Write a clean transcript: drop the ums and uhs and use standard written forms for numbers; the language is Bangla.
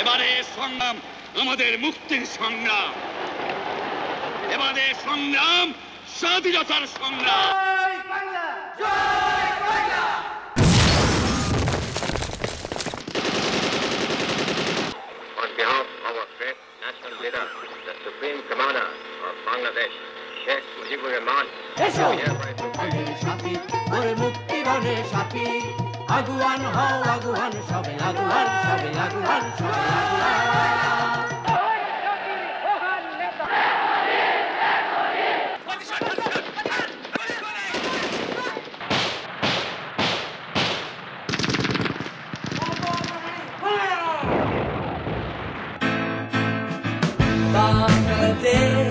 এবারে সংগ্রাম আমাদের মুক্তির সংগ্রাম, এবারে সংগ্রাম স্বাধীনতার সংগ্রাম। On behalf of our great national leader, the Supreme Commander of Bangladesh, Sheikh Mujibur Rahman, আগুয়ান হও আগুয়ান সবে আগুয়ান সবে আগুয়ান সবে আগুয়ান। Bangladesh